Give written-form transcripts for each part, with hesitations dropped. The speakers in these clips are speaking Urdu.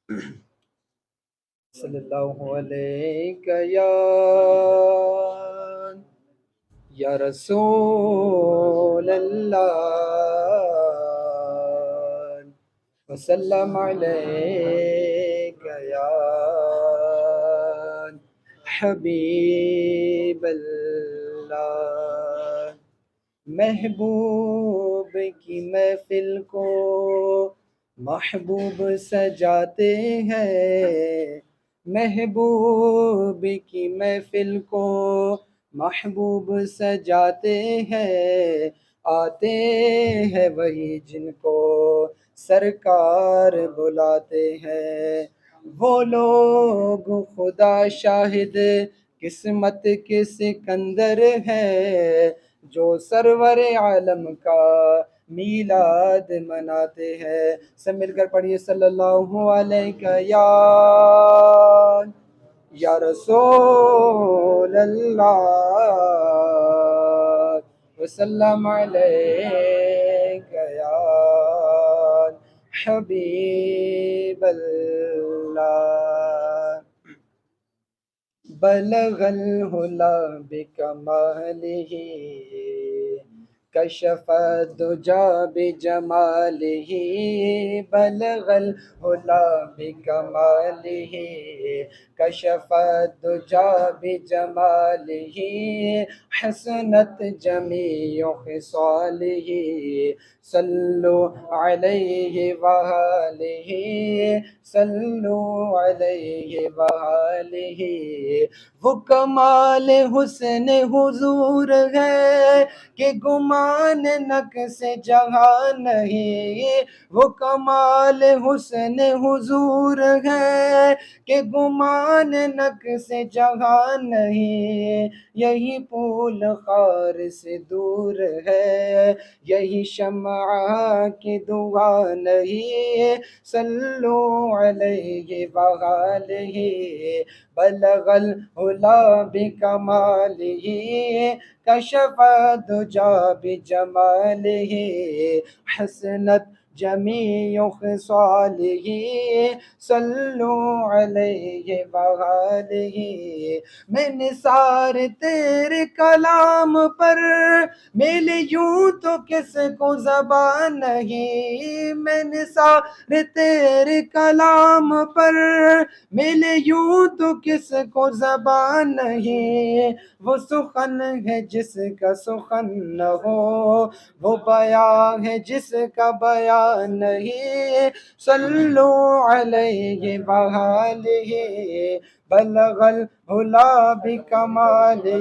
صلی اللہ علیہ یا رسول اللہ وسلم علیک یا حبیب اللہ۔ محبوب کی محفل کو محبوب سجاتے ہیں، محبوب کی محفل کو محبوب سجاتے ہیں، آتے ہیں وہی جن کو سرکار بلاتے ہیں۔ وہ لوگ خدا شاہد قسمت کے سکندر ہے، جو سرور عالم کا میلاد مناتے ہیں۔ سب مل کر پڑھیے صلی اللہ علیہ یا رسول اللہ وسلم علیک یا حبیب اللہ۔ بلغ الہلا بکمالہ کشف الدجا بجمالہ، بلغ الہلا بکمالہ کشف الدجا بجمالہ، حسنت جمیع خصالہ صلو علیہ وآلہ، صلو علیہ وآلہ۔ وہ کمال حسن حضور ہے کہ گمان نقص جہاں نہیں، وہ کمال حسن حضور ہے کہ گمان نقص جہاں نہیں، یہی پھول خار سے دور ہے، یہی شمع کی دعا نہیں، صلو علیہ وآلہ۔ بلغ العلا بکمالہ کشف الدجا بجمالہ، حسنت جمیع خصالہ صلو علیہ وآلہ۔ میں نثار تیرے کلام پر ملے یوں تو کس کو زبان نہیں، میں نثار تیرے کلام پر ملے یوں تو کس کو زبان نہیں، وہ سخن ہے جس کا سخن نہ ہو، وہ بیان ہے جس کا بیان نہیں، صلو علیہ وآلہ۔ بلغ العلا بکمالہ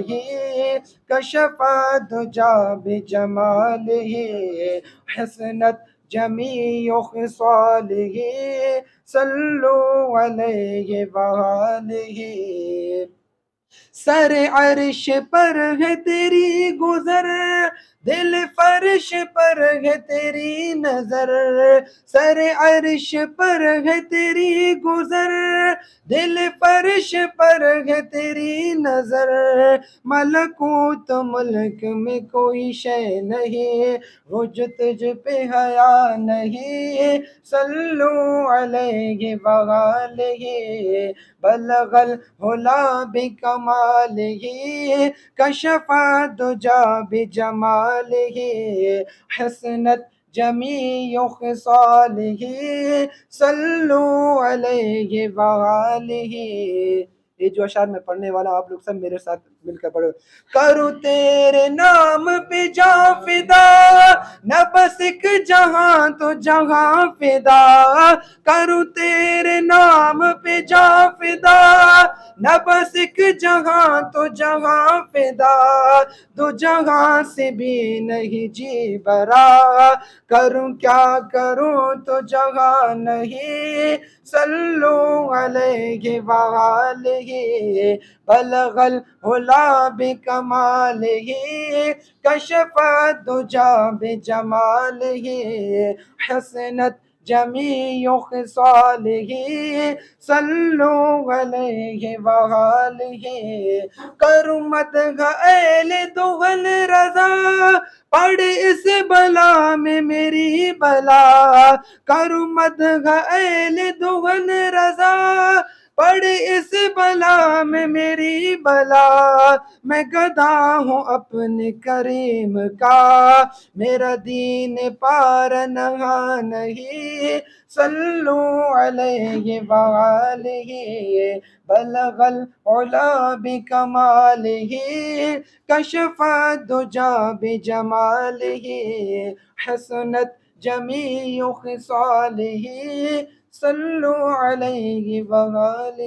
کشف الدجا بجمالہ، حسنت جمیع خصالہ صلو علیہ وآلہ۔ سر عرش پر ہے تیری گزر، دل فرش پر ہے تیری نظر، سر عرش پر ہے تیری گزر، دل فرش پر ہے تیری نظر، ملکوت ملک میں کوئی شے نہیں، وہ جو تجھ پہ حیا نہیں، صلو علیہ وآلہ۔ بلغ العلا بکمالہ کشف الدجا بجمالہ، حسنت جمیع خصالہ صلو علیہ وآلہ۔ یہ جو اشعار میں پڑھنے والا آپ لوگ سب میرے ساتھ مل کر پڑھو۔ کروں تیرے نام پہ جاں فدا، نہ بس ایک جہاں تو جہاں فدا، کروں تیرے نام پہ جاں فدا، نہ بس ایک جہاں تو جہاں فدا، دو جہاں سے بھی نہیں جی برا، کروں کیا کروں تو جگہ نہیں، صلو علیہ وآلہ۔ بلغ العلا بکمالہ کشف الدجا بجمالہ، حسنت جميع خصاله صلوا عليه وآله کرمت غیل دغل رضا پڑھ اس بلا میں میری بلا کرمت غیل دغل رضا پڑھ اس بلا میں میری بلا میں گدا ہوں اپنے کریم کا میرا دین پار نہا نہیں صلو علیہ وآلہ بلغ العلا بکمالہ کشف الدجا بجمالہ حسنت جمیع خصالہ صلو علیہ وآلہ